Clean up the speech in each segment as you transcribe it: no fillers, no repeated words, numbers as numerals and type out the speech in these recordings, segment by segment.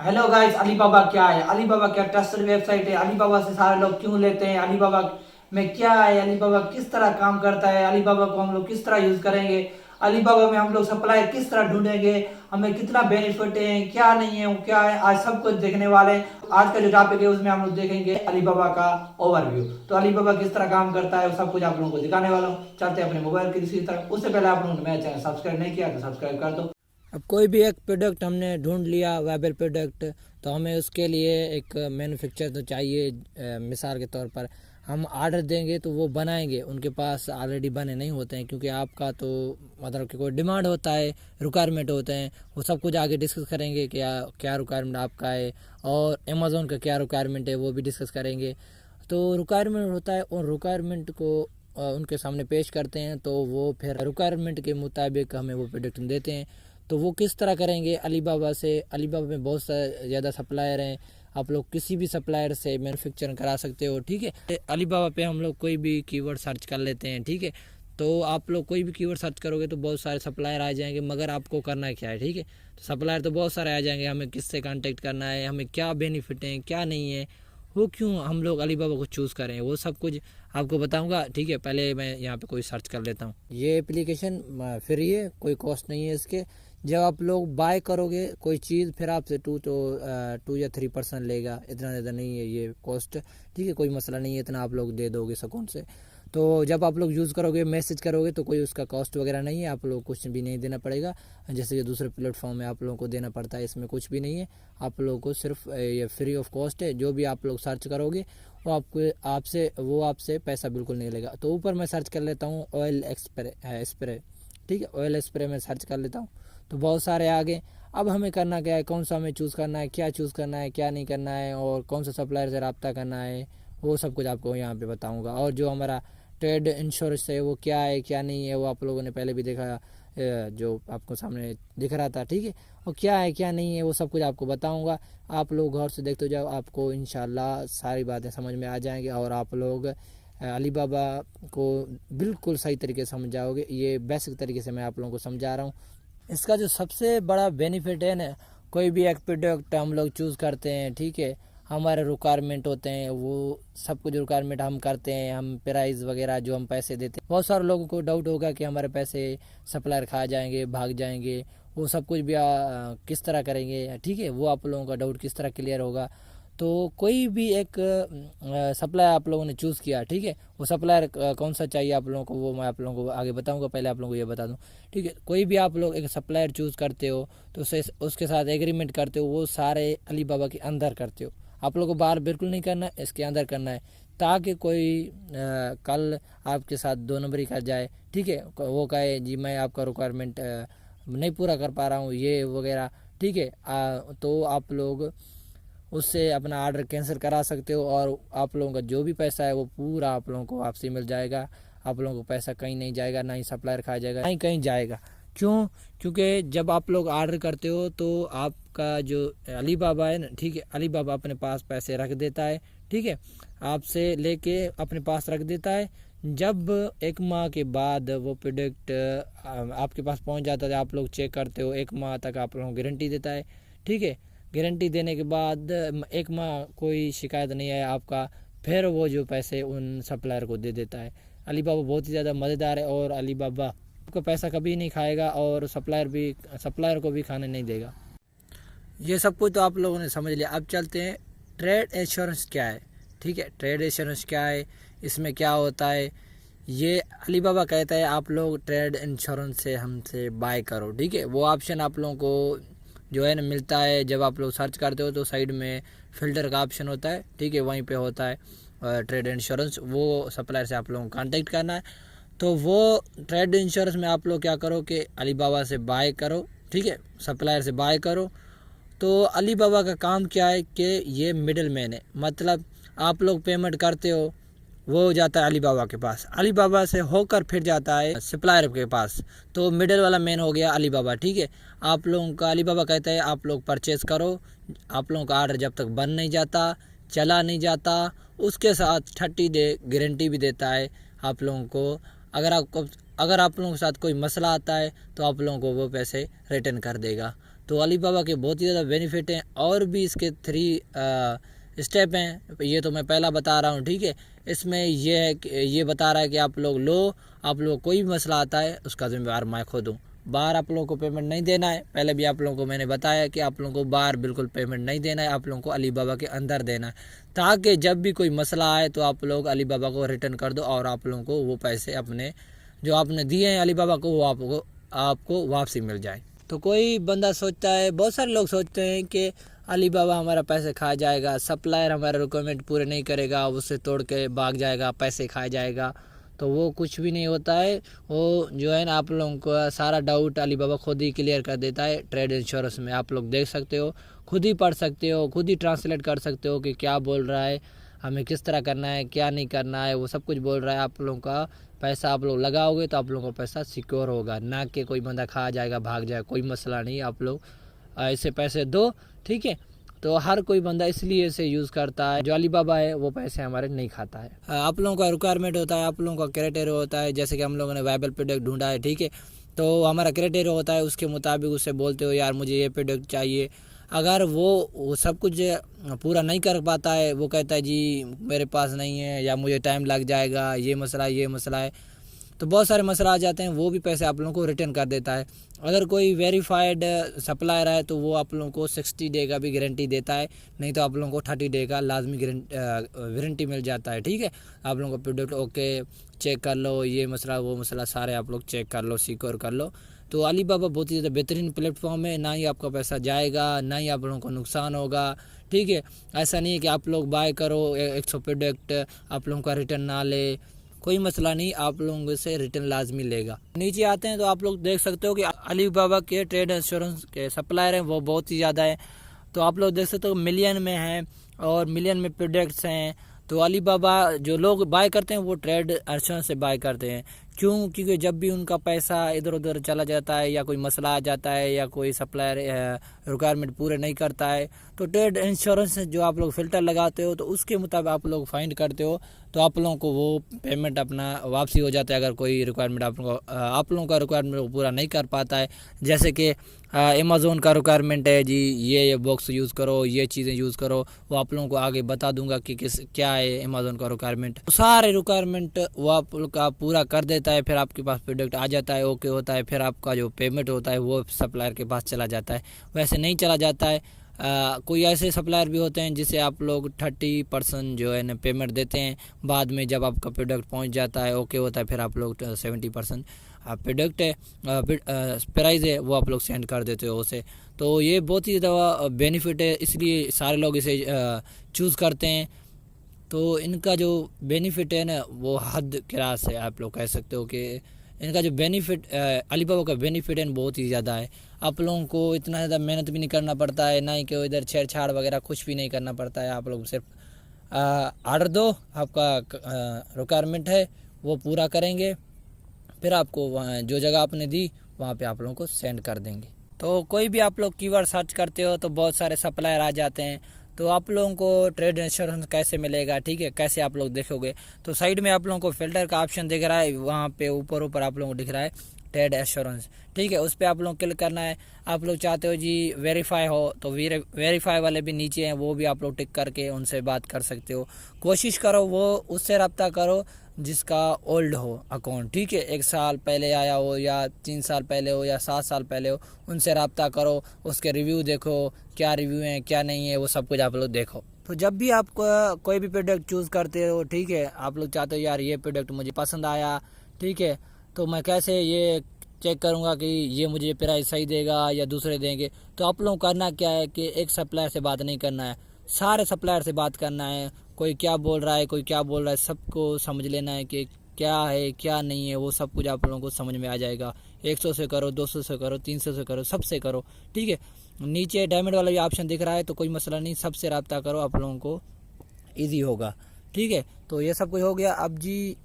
Hello guys, Alibaba क्या है? Alibaba क्या ट्रस्टेड वेबसाइट है? अलीबाबा से सारे लोग क्यों लेते हैं? अलीबाबा में क्या है? अलीबाबा किस तरह काम करता है? अलीबाबा को हम लोग किस तरह यूज करेंगे? अलीबाबा में हम लोग सप्लाई किस तरह ढूंढेंगे? हमें कितना बेनिफिट है, क्या नहीं है, वो क्या है, आज सब कुछ देखने वाले हैं। आज का जो टॉपिक है उसमें हम लोग देखेंगे अलीबाबा का ओवरव्यू। तो अलीबाबा किस तरह काम करता है वो सब कुछ आप लोगों को दिखाने वाला हूँ। चलते हैं अपने मोबाइल की दूसरी तरफ। उससे पहले आप लोगों ने मेरा चैनल सब्सक्राइब नहीं किया तो सब्सक्राइब कर दो। अब कोई भी एक प्रोडक्ट हमने ढूंढ लिया वेबल प्रोडक्ट, तो हमें उसके लिए एक मैन्युफैक्चर तो चाहिए। मिसाल के तौर पर हम ऑर्डर देंगे तो वो बनाएंगे, उनके पास ऑलरेडी बने नहीं होते हैं, क्योंकि आपका तो मतलब कि कोई डिमांड होता है, रिक्वायरमेंट होते हैं। वो सब कुछ आगे डिस्कस करेंगे क्या क्या रिक्वायरमेंट आपका है, और अमेज़ोन का क्या रिक्वायरमेंट है वो भी डिस्कस करेंगे। तो रिक्वायरमेंट होता है और रिक्वायरमेंट को उनके सामने पेश करते हैं, तो वो फिर रिक्वायरमेंट के मुताबिक हमें वो प्रोडक्ट देते हैं। तो वो किस तरह करेंगे अलीबाबा से? अलीबाबा में बहुत ज़्यादा सप्लायर हैं, आप लोग किसी भी सप्लायर से मैन्युफैक्चरिंग करा सकते हो। ठीक है, अलीबाबा पे हम लोग कोई भी कीवर्ड सर्च कर लेते हैं। ठीक है, तो आप लोग कोई भी कीवर्ड सर्च करोगे तो बहुत सारे सप्लायर आ जाएंगे, मगर आपको करना क्या है? ठीक है, तो सप्लायर तो बहुत सारे आ जाएंगे, हमें किससे कांटेक्ट करना है, हमें क्या बेनिफिट है क्या नहीं है, वो क्यों हम लोग अलीबाबा को चूज़ करें, वो सब कुछ आपको बताऊंगा। ठीक है, पहले मैं यहाँ पे कोई सर्च कर लेता हूँ। ये एप्लीकेशन फ्री है, कोई कॉस्ट नहीं है इसके। जब आप लोग बाय करोगे कोई चीज़, फिर आपसे 2 या 3% लेगा, इतना ज़्यादा नहीं है ये कॉस्ट। ठीक है, कोई मसला नहीं है, इतना आप लोग दे दोगे सुकून से। तो जब आप लोग यूज़ करोगे, मैसेज करोगे, तो कोई उसका कॉस्ट वगैरह नहीं है, आप लोग कुछ भी नहीं देना पड़ेगा। जैसे कि दूसरे प्लेटफॉर्म में आप लोगों को देना पड़ता है, इसमें कुछ भी नहीं है। आप लोगों को सिर्फ ये फ्री ऑफ कॉस्ट है। जो भी आप लोग सर्च करोगे वो आपसे पैसा बिल्कुल नहीं लेगा। तो ऊपर मैं सर्च कर लेता हूँ ऑयल स्प्रे। ठीक है, ऑयल स्प्रे में सर्च कर लेता हूँ, तो बहुत सारे आगे। अब हमें करना क्या है, कौन सा हमें चूज़ करना है, क्या चूज़ करना है, क्या नहीं करना है, और कौन सा सप्लायर से रब्ता करना है, वो सब कुछ आपको यहाँ पे बताऊँगा। और जो हमारा ट्रेड इंश्योरेंस है वो क्या है क्या नहीं है, वो आप लोगों ने पहले भी देखा, जो आपको सामने दिख रहा था। ठीक है, और क्या है क्या नहीं है वो सब कुछ आपको बताऊँगा। आप लोग गौर से देखते जाओ, आपको इंशाल्लाह सारी बातें समझ में आ जाएंगी, और आप लोग अलीबाबा को बिल्कुल सही तरीके से समझ जाओगे। ये बेसिक तरीके से मैं आप लोगों को समझा रहा हूँ। इसका जो सबसे बड़ा बेनिफिट है ना, कोई भी एक प्रोडक्ट हम लोग चूज़ करते हैं, ठीक है, हमारे रिक्वायरमेंट होते हैं, वो सब कुछ रिक्वायरमेंट हम करते हैं, हम प्राइस वगैरह जो हम पैसे देते हैं। बहुत सारे लोगों को डाउट होगा कि हमारे पैसे सप्लायर खा जाएंगे, भाग जाएंगे, वो सब कुछ भी किस तरह करेंगे। ठीक है, वो आप लोगों का डाउट किस तरह क्लियर होगा। तो कोई भी एक सप्लायर आप लोगों ने चूज़ किया, ठीक है, वो सप्लायर कौन सा चाहिए आप लोगों को, वो मैं आप लोगों को आगे बताऊंगा। पहले आप लोगों को ये बता दूं। ठीक है, कोई भी आप लोग एक सप्लायर चूज़ करते हो तो उसके साथ एग्रीमेंट करते हो, वो सारे अलीबाबा के अंदर करते हो। आप लोगों को बाहर बिल्कुल नहीं करना है, इसके अंदर करना है, ताकि कोई कल आपके साथ 2 नंबरी कर जाए। ठीक है, वो कहे जी मैं आपका रिक्वायरमेंट नहीं पूरा कर पा रहा हूँ ये वगैरह। ठीक है, तो आप लोग उससे अपना ऑर्डर कैंसिल करा सकते हो, और आप लोगों का जो भी पैसा है वो पूरा आप लोगों को वापसी मिल जाएगा। आप लोगों को पैसा कहीं नहीं जाएगा, ना ही सप्लायर खा जाएगा, ना ही कहीं जाएगा। क्यों? क्योंकि जब आप लोग ऑर्डर करते हो तो आपका जो अलीबाबा है ना, ठीक है, अलीबाबा अपने पास पैसे रख देता है। ठीक है, आपसे लेके अपने पास रख देता है। जब 1 माह के बाद वो प्रोडक्ट आपके पास पहुंच जाता है, आप लोग चेक करते हो, 1 माह तक आप लोगों को गारंटी देता है। ठीक है, गारंटी देने के बाद 1 माह कोई शिकायत नहीं है आपका, फिर वो जो पैसे उन सप्लायर को दे देता है। अलीबाबा बहुत ही ज़्यादा मज़ेदार है, और अलीबाबा आपका पैसा कभी नहीं खाएगा, और सप्लायर को भी खाने नहीं देगा। ये सब कुछ तो आप लोगों ने समझ लिया। अब चलते हैं ट्रेड इंश्योरेंस क्या है। ठीक है, ट्रेड इंश्योरेंस क्या है, इसमें क्या होता है। ये अलीबाबा कहता है आप लोग ट्रेड इंश्योरेंस से हमसे बाय करो। ठीक है, वो ऑप्शन आप लोगों को जो है ना मिलता है, जब आप लोग सर्च करते हो तो साइड में फ़िल्टर का ऑप्शन होता है। ठीक है, वहीं पे होता है ट्रेड इंश्योरेंस, वो सप्लायर से आप लोगों को कांटेक्ट करना है। तो वो ट्रेड इंश्योरेंस में आप लोग क्या करो कि अलीबाबा से बाय करो। ठीक है, सप्लायर से बाय करो। तो अलीबाबा का काम क्या है कि ये मिडिल मैन है, मतलब आप लोग पेमेंट करते हो, वो जाता है अलीबाबा के पास, अलीबाबा से होकर फिर जाता है सप्लायर के पास। तो मिडिल वाला मैन हो गया अलीबाबा। ठीक है, आप लोगों का अलीबाबा कहता है आप लोग परचेज़ करो, आप लोगों का ऑर्डर जब तक बन नहीं जाता, चला नहीं जाता, उसके साथ 30 डे गारंटी भी देता है आप लोगों को। अगर आप लोगों के साथ कोई मसला आता है तो आप लोगों को वो पैसे रिटर्न कर देगा। तो अलीबाबा के बहुत ही ज़्यादा बेनिफिट हैं और भी इसके 3 स्टेप हैं। ये तो मैं पहला बता रहा हूँ, ठीक है। इसमें ये है कि ये बता रहा है कि आप लोग लो, आप लोग कोई भी मसला आता है उसका जिम्मेवार मैं खुद हूँ। बाहर आप लोगों को पेमेंट नहीं देना है। पहले भी आप लोगों को मैंने बताया कि आप लोगों को बाहर बिल्कुल पेमेंट नहीं देना है, आप लोगों को अलीबाबा के अंदर देना है, ताकि जब भी कोई मसला आए तो आप लोग अलीबाबा को रिटर्न कर दो और आप लोगों को वो पैसे अपने जो आपने दिए हैं अलीबाबा को वो आपको वापसी मिल जाए। तो कोई बंदा सोचता है, बहुत सारे लोग सोचते हैं कि अलीबाबा हमारा पैसे खा जाएगा, सप्लायर हमारा रिक्वायरमेंट पूरे नहीं करेगा, उससे तोड़ के भाग जाएगा, पैसे खा जाएगा। तो वो कुछ भी नहीं होता है। वो जो है ना, आप लोगों को सारा डाउट अलीबाबा खुद ही क्लियर कर देता है। ट्रेड इंश्योरेंस में आप लोग देख सकते हो, खुद ही पढ़ सकते हो, खुद ही ट्रांसलेट कर सकते हो कि क्या बोल रहा है, हमें किस तरह करना है, क्या नहीं करना है, वो सब कुछ बोल रहा है। आप लोगों का पैसा आप लोग लगाओगे तो आप लोगों का पैसा सिक्योर होगा, ना कि कोई बंदा खा जाएगा, भाग जाएगा, कोई मसला नहीं। आप लोग ऐसे पैसे दो, ठीक है। तो हर कोई बंदा इसलिए इसे यूज़ करता है, जो अलीबाबा है वो पैसे हमारे नहीं खाता है। आप लोगों का रिक्वायरमेंट होता है, आप लोगों का क्राइटेरिया होता है। जैसे कि हम लोगों ने वायबल प्रोडक्ट ढूंढा है, ठीक है, तो हमारा क्राइटेरिया होता है, उसके मुताबिक उससे बोलते हो यार मुझे ये प्रोडक्ट चाहिए। अगर वो सब कुछ पूरा नहीं कर पाता है, वो कहता है जी मेरे पास नहीं है या मुझे टाइम लग जाएगा, ये मसला है, तो बहुत सारे मसला आ जाते हैं, वो भी पैसे आप लोगों को रिटर्न कर देता है। अगर कोई वेरीफाइड सप्लायर है तो वो आप लोगों को 60 डे का भी गारंटी देता है, नहीं तो आप लोगों को 30 डे का लाजमी वारंटी मिल जाता है, ठीक है। आप लोगों को प्रोडक्ट ओके चेक कर लो, ये मसला वो मसला सारे आप लोग चेक कर लो, सिक्योर कर लो। तो अलीबाबा बहुत ही ज़्यादा बेहतरीन प्लेटफॉर्म है, ना ही आपका पैसा जाएगा, ना ही आप लोगों को नुकसान होगा, ठीक है। ऐसा नहीं है कि आप लोग बाय करो 100 प्रोडक्ट आप लोगों का रिटर्न ना ले, कोई मसला नहीं, आप लोगों से रिटर्न लाजमी लेगा। नीचे आते हैं तो आप लोग देख सकते हो कि अलीबाबा के ट्रेड इंश्योरेंस के सप्लायर हैं वो बहुत ही ज़्यादा है। तो आप लोग देख सकते हो मिलियन में हैं और मिलियन में प्रोडक्ट्स हैं। तो अलीबाबा जो लोग बाय करते हैं वो ट्रेड इंश्योरेंस से बाय करते हैं। क्यों? क्योंकि जब भी उनका पैसा इधर उधर चला जाता है या कोई मसला आ जाता है या कोई सप्लायर रिक्वायरमेंट पूरे नहीं करता है, तो ट्रेड इंश्योरेंस जो आप लोग फ़िल्टर लगाते हो तो उसके मुताबिक आप लोग फाइंड करते हो, तो आप लोगों को वो पेमेंट अपना वापसी हो जाता है। अगर कोई रिक्वायरमेंट आप लोगों का रिक्वायरमेंट पूरा नहीं कर पाता है, जैसे कि अमेज़ोन का रिक्वायरमेंट है जी, ये बॉक्स यूज़ करो, ये चीज़ें यूज़ करो, वो आप लोगों को आगे बता दूंगा कि क्या है अमेज़ोन का रिक्वायरमेंट। तो सारे रिक्वायरमेंट वो आप लोग का पूरा कर देता है, फिर आपके पास प्रोडक्ट आ जाता है, ओके होता है, फिर आपका जो पेमेंट होता है वो सप्लायर के पास चला जाता है। वैसे नहीं चला जाता है। कोई ऐसे सप्लायर भी होते हैं जिसे आप लोग 30% जो है ना पेमेंट देते हैं, बाद में जब आपका प्रोडक्ट पहुंच जाता है, ओके होता है, फिर आप लोग 70% प्रोडक्ट है प्राइस है वो आप लोग सेंड कर देते हो उसे। तो ये बहुत ही ज़्यादा बेनिफिट है, इसलिए सारे लोग इसे चूज़ करते हैं। तो इनका जो बेनिफिट है ना वो हद क्रास है, आप लोग कह सकते हो कि इनका जो बेनिफिट अलीबाबा का बेनिफिट है बहुत ही ज़्यादा है। आप लोगों को इतना ज़्यादा मेहनत भी नहीं करना पड़ता है, ना ही कि इधर छेड़छाड़ वगैरह कुछ भी नहीं करना पड़ता है। आप लोग सिर्फ ऑर्डर दो, आपका रिक्वायरमेंट है वो पूरा करेंगे, फिर आपको वहाँ जो जगह आपने दी वहाँ पे आप लोगों को सेंड कर देंगे। तो कोई भी आप लोग कीवर्ड सर्च करते हो तो बहुत सारे सप्लायर आ जाते हैं। तो आप लोगों को ट्रेड इंश्योरेंस कैसे मिलेगा, ठीक है, कैसे आप लोग देखोगे, तो साइड में आप लोगों को फ़िल्टर का ऑप्शन दिख रहा है, वहाँ पे ऊपर आप लोगों को दिख रहा है ट्रेड इंश्योरेंस, ठीक है, उस पर आप लोग क्लिक करना है। आप लोग चाहते हो जी वेरीफाई हो तो वेरीफाई वाले भी नीचे हैं, वो भी आप लोग टिक करके उनसे बात कर सकते हो। कोशिश करो वो उससे रब्ता करो जिसका ओल्ड हो अकाउंट, ठीक है, 1 साल पहले आया हो या 3 साल पहले हो या 7 साल पहले हो, उनसे रब्ता करो, उसके रिव्यू देखो, क्या रिव्यू हैं क्या नहीं है, वो सब कुछ आप लोग देखो। तो जब भी आप कोई भी प्रोडक्ट चूज़ करते हो, ठीक है, आप लोग चाहते हो यार ये प्रोडक्ट मुझे पसंद आया, ठीक है, तो मैं कैसे ये चेक करूँगा कि ये मुझे प्राइस सही देगा या दूसरे देंगे। तो आप लोगों को करना क्या है कि एक सप्लायर से बात नहीं करना है, सारे सप्लायर से बात करना है। कोई क्या बोल रहा है, कोई क्या बोल रहा है, सबको समझ लेना है कि क्या है क्या नहीं है, वो सब कुछ आप लोगों को समझ में आ जाएगा। 100 से करो, 200 से करो, 300 से करो, सबसे करो, ठीक है। नीचे डायमंड वाला भी ऑप्शन दिख रहा है, तो कोई मसला नहीं, सबसे रब्ता करो, आप लोगों को ईजी होगा, ठीक है। तो ये सब कुछ हो गया। अब जी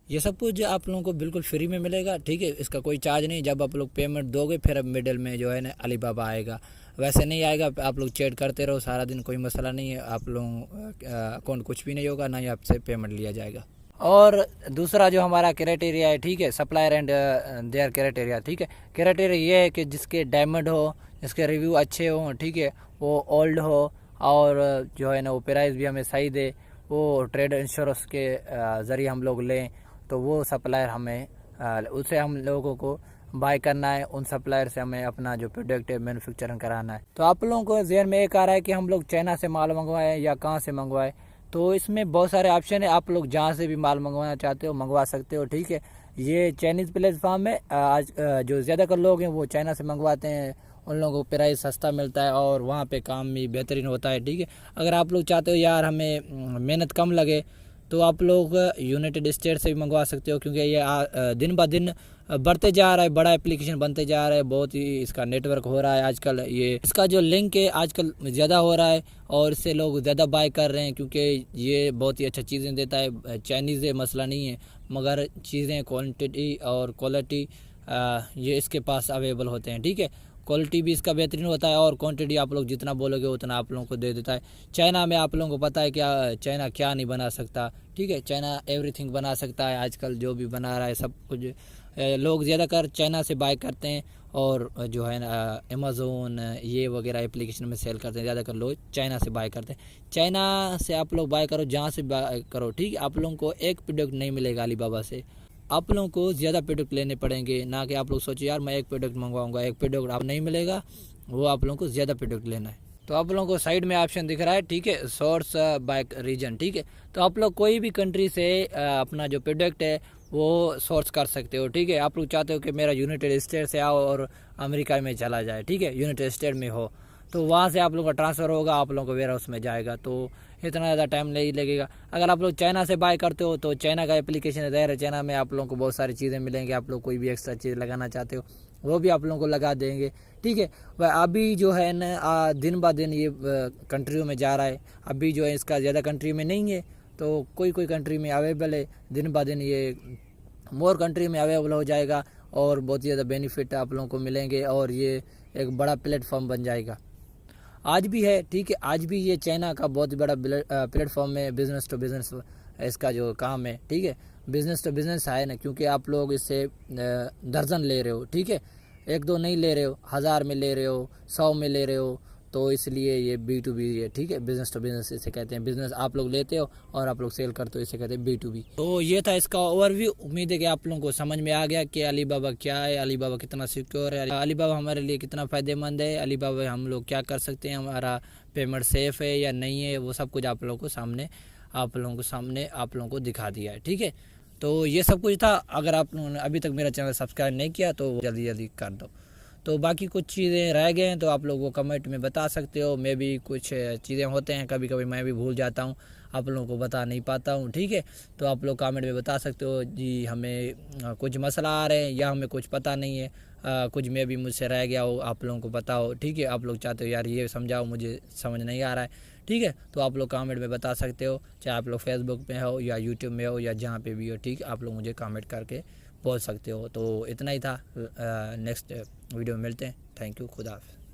ये सब कुछ आप लोगों को बिल्कुल फ्री में मिलेगा, ठीक है, इसका कोई चार्ज नहीं। जब आप लोग पेमेंट दोगे फिर अब मिडल में जो है ना अलीबाबा आएगा, वैसे नहीं आएगा। आप लोग चैट करते रहो सारा दिन, कोई मसला नहीं है, आप लोग अकाउंट कुछ भी नहीं होगा, ना ही आपसे पेमेंट लिया जाएगा। और दूसरा जो हमारा क्राइटेरिया है, ठीक है, सप्लायर एंड देयर क्राइटेरिया, ठीक है, क्राइटेरिया ये है कि जिसके डायमंड हो, इसके रिव्यू अच्छे हों, ठीक है, वो ओल्ड हो और जो है ना वो प्राइस भी हमें सही दे, वो ट्रेड इंश्योरेंस के ज़रिए हम लोग लें, तो वो सप्लायर हमें उससे हम लोगों को बाय करना है, उन सप्लायर से हमें अपना जो प्रोडक्ट है मैन्युफैक्चरिंग कराना है। तो आप लोगों को ज़हन में एक आ रहा है कि हम लोग चाइना से माल मंगवाएं या कहाँ से मंगवाएं, तो इसमें बहुत सारे ऑप्शन है, आप लोग जहाँ से भी माल मंगवाना चाहते हो मंगवा सकते हो, ठीक है। ये चाइनीज़ प्लेटफॉर्म है, आज जो ज़्यादातर लोग हैं वो चाइना से मंगवाते हैं, उन लोगों को प्राइस सस्ता मिलता है और वहाँ पे काम भी बेहतरीन होता है, ठीक है। अगर आप लोग चाहते हो यार हमें मेहनत कम लगे, तो आप लोग यूनाइटेड स्टेट से भी मंगवा सकते हो, क्योंकि ये दिन ब दिन बढ़ते जा रहा है, बड़ा एप्लीकेशन बनते जा रहा है, बहुत ही इसका नेटवर्क हो रहा है आजकल, ये इसका जो लिंक है आजकल ज़्यादा हो रहा है और इससे लोग ज़्यादा बाय कर रहे हैं, क्योंकि ये बहुत ही अच्छा चीज़ें देता है। चाइनीज़ मसला नहीं है, मगर चीज़ें क्वांटिटी और क्वालिटी ये इसके पास अवेलेबल होते हैं, ठीक है। क्वालिटी भी इसका बेहतरीन होता है और क्वांटिटी आप लोग जितना बोलोगे उतना आप लोगों को दे देता है। चाइना में आप लोगों को पता है क्या चाइना क्या नहीं बना सकता, ठीक है। चाइना एवरीथिंग बना सकता है, आजकल जो भी बना रहा है सब कुछ लोग ज़्यादातर चाइना से बाय करते हैं और जो है ना अमेज़ोन ये वगैरह एप्लीकेशन में सेल करते हैं, ज़्यादातर लोग चाइना से बाय करते हैं। चाइना से आप लोग बाय करो, जहाँ से बाय करो, ठीक है। आप लोगों को एक प्रोडक्ट नहीं मिलेगा अलीबाबा से, आप लोगों को ज़्यादा प्रोडक्ट लेने पड़ेंगे, ना कि आप लोग सोचिए यार मैं एक प्रोडक्ट मंगवाऊंगा, एक प्रोडक्ट आप नहीं मिलेगा, वो आप लोगों को ज़्यादा प्रोडक्ट लेना है। तो आप लोगों को साइड में ऑप्शन दिख रहा है, ठीक है, सोर्स बाय रीजन, ठीक है। तो आप लोग कोई भी कंट्री से अपना जो प्रोडक्ट है वो सोर्स कर सकते हो, ठीक है। आप लोग चाहते हो कि मेरा यूनाइटेड स्टेट से आओ और अमेरिका में चला जाए, ठीक है, यूनाइटेड स्टेट में हो, तो वहाँ से आप लोगों का ट्रांसफ़र होगा, आप लोगों को वेयर हाउस में जाएगा, तो इतना ज़्यादा टाइम नहीं लगेगा। अगर आप लोग चाइना से बाय करते हो तो चाइना का एप्लीकेशन है, ज़ाहिर है चाइना में आप लोगों को बहुत सारी चीज़ें मिलेंगी, आप लोग कोई भी एक्स्ट्रा चीज़ लगाना चाहते हो वो भी आप लोगों को लगा देंगे, ठीक है। वह अभी जो है ना दिन ब दिन ये कंट्रियों में जा रहा है, अभी जो है इसका ज़्यादा कंट्री में नहीं है, तो कोई कोई कंट्री में अवेलेबल है, दिन ब दिन ये मोर कंट्री में अवेलेबल हो जाएगा और बहुत ही ज़्यादा बेनिफिट आप लोगों को मिलेंगे और ये एक बड़ा प्लेटफॉर्म बन जाएगा। आज भी है, ठीक है, आज भी ये चाइना का बहुत बड़ा प्लेटफॉर्म है, बिज़नेस टू बिज़नेस इसका जो काम है, ठीक है, बिज़नेस टू बिज़नेस है ना, क्योंकि आप लोग इससे दर्जन ले रहे हो, ठीक है, एक दो नहीं ले रहे हो, 1000 में ले रहे हो, 100 में ले रहे हो, तो इसलिए ये B2B है, ठीक है, बिज़नेस टू बिज़नेस इसे कहते हैं। बिज़नेस आप लोग लेते हो और आप लोग सेल करते हो, इसे कहते हैं B2B। तो ये था इसका ओवरव्यू। उम्मीद है कि आप लोगों को समझ में आ गया कि अलीबाबा क्या है, अलीबाबा कितना सिक्योर है, अलीबाबा हमारे लिए कितना फ़ायदेमंद है, अलीबाबा हम लोग क्या कर सकते हैं, हमारा पेमेंट सेफ़ है या नहीं है, वो सब कुछ आप लोगों को सामने आप लोगों को दिखा दिया है, ठीक है। तो ये सब कुछ था। अगर आप लोगों ने अभी तक मेरा चैनल सब्सक्राइब नहीं किया तो जल्दी जल्दी कर दो। तो बाकी कुछ चीज़ें रह गए हैं तो आप लोग वो कमेंट में बता सकते हो। मैं भी कुछ चीज़ें होते हैं, कभी कभी मैं भी भूल जाता हूँ, आप लोगों को बता नहीं पाता हूँ, ठीक है। तो आप लोग कमेंट में बता सकते हो जी हमें कुछ मसला आ रहे हैं या हमें कुछ पता नहीं है, कुछ मैं भी मुझसे रह गया हो, आप लोगों को पता हो, ठीक है। आप लोग चाहते हो यार ये समझाओ, मुझे समझ नहीं आ रहा है, ठीक है, तो आप लोग कमेंट में बता सकते हो, चाहे आप लोग फेसबुक में हो या यूट्यूब में हो या जहाँ पे भी हो, ठीक है, आप लोग मुझे कमेंट करके बोल सकते हो। तो इतना ही था, नेक्स्ट वीडियो में मिलते हैं। थैंक यू, खुदा हाफ़िज़।